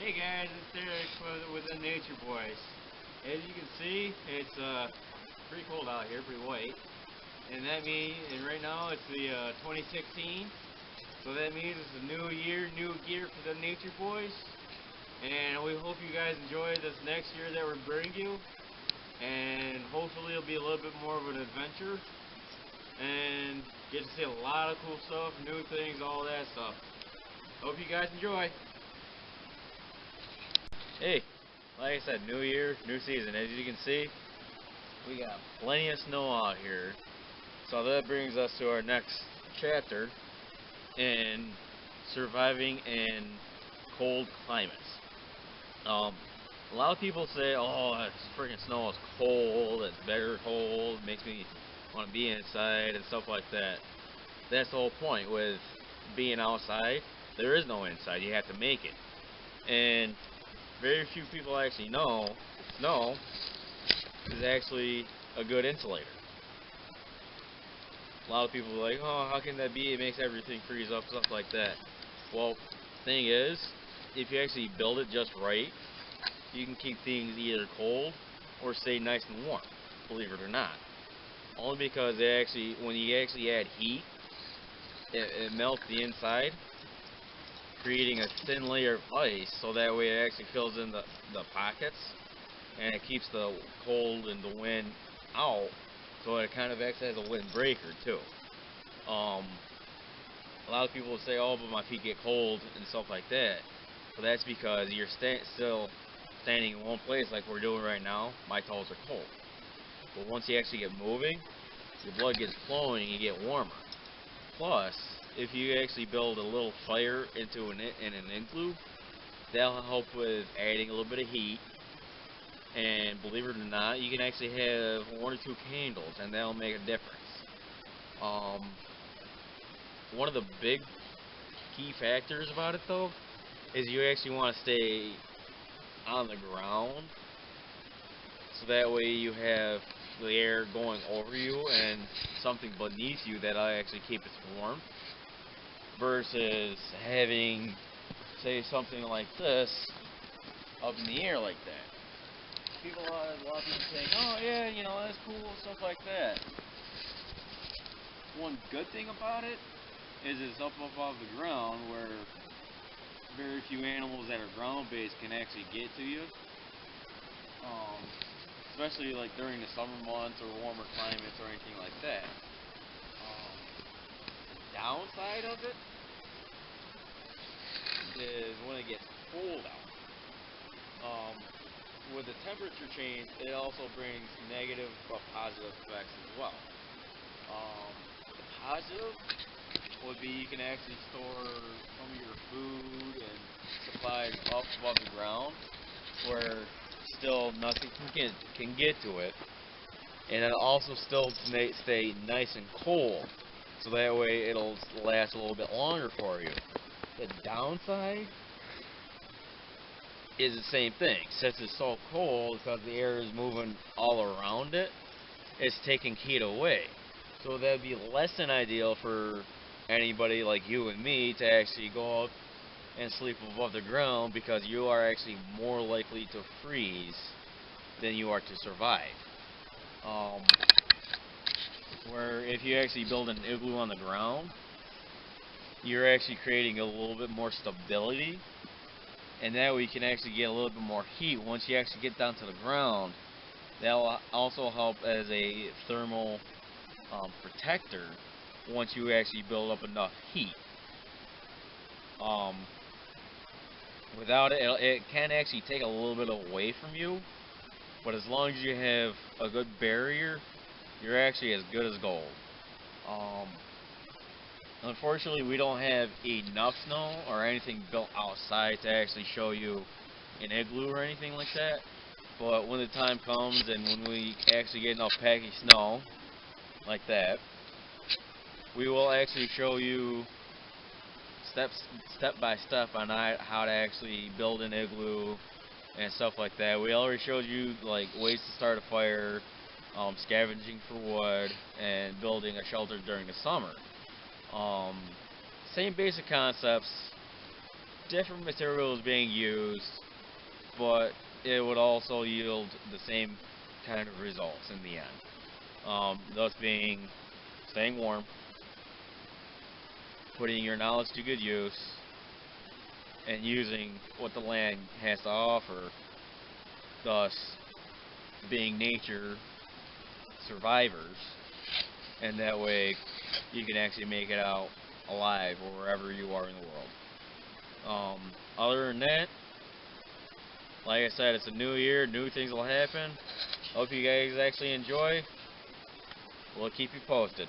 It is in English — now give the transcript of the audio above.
Hey guys, it's Derek with the Nature Boys. As you can see, it's pretty cold out here, pretty white. And right now it's the 2016. So that means it's a new year, new gear for the Nature Boys. And we hope you guys enjoy this next year that we're bringing you. And hopefully it'll be a little bit more of an adventure. And get to see a lot of cool stuff, new things, all that stuff. Hope you guys enjoy. Hey, like I said, new year, new season. As you can see, we got plenty of snow out here. So that brings us to our next chapter in surviving in cold climates. A lot of people say, "Oh, that freaking snow is cold. It's better cold. Makes me want to be inside and stuff like that." That's the whole point with being outside. There is no inside. You have to make it, and very few people actually know snow is actually a good insulator. A lot of people are like, "Oh, how can that be? It makes everything freeze up," stuff like that. Well, thing is, if you actually build it just right, you can keep things either cold or stay nice and warm, believe it or not. Only because when you actually add heat, it melts the inside, creating a thin layer of ice, so that way it actually fills in the pockets, and it keeps the cold and the wind out, so it kind of acts as a windbreaker too. A lot of people will say, "Oh, but my feet get cold," and stuff like that. But that's because you're still standing in one place like we're doing right now. My toes are cold. But once you actually get moving, your blood gets flowing and you get warmer. Plus, if you actually build a little fire in an igloo, that'll help with adding a little bit of heat. And believe it or not, you can actually have one or two candles, and that'll make a difference. One of the big key factors about it, though, is you actually want to stay on the ground, so that way you have the air going over you and something beneath you that'll actually keep it warm, versus having, say, something like this up in the air like that. A lot of people saying, "Oh yeah, that's cool," stuff like that. One good thing about it is it's up above the ground, where very few animals that are ground-based can actually get to you. Especially like during the summer months or warmer climates or anything like that. The downside of it is when it gets cold out. With the temperature change, it also brings negative but positive effects as well. The positive would be you can actually store some of your food and supplies up above the ground, where still nothing can get to it, and it'll also still stay nice and cold, so that way it'll last a little bit longer for you. The downside is the same thing. Since it's so cold, because the air is moving all around it, it's taking heat away. So that'd be less than ideal for anybody like you and me to actually go up and sleep above the ground, because you are actually more likely to freeze than you are to survive. Where if you actually build an igloo on the ground, you're actually creating a little bit more stability, and that way you can actually get a little bit more heat once you actually get down to the ground. That'll also help as a thermal protector once you actually build up enough heat. Without it, it can actually take a little bit away from you, but as long as you have a good barrier, you're actually as good as gold. Unfortunately, we don't have enough snow or anything built outside to actually show you an igloo or anything like that. But when the time comes and when we actually get enough packy snow like that, we will actually show you step by step on how to actually build an igloo and stuff like that. We already showed you like ways to start a fire, scavenging for wood, and building a shelter during the summer. Same basic concepts, different materials being used, but it would also yield the same kind of results in the end. Thus being staying warm, putting your knowledge to good use, and using what the land has to offer, thus being nature survivors, and that way you can actually make it out alive or wherever you are in the world. Other than that, like I said, it's a new year, new things will happen. Hope you guys actually enjoy. We'll keep you posted.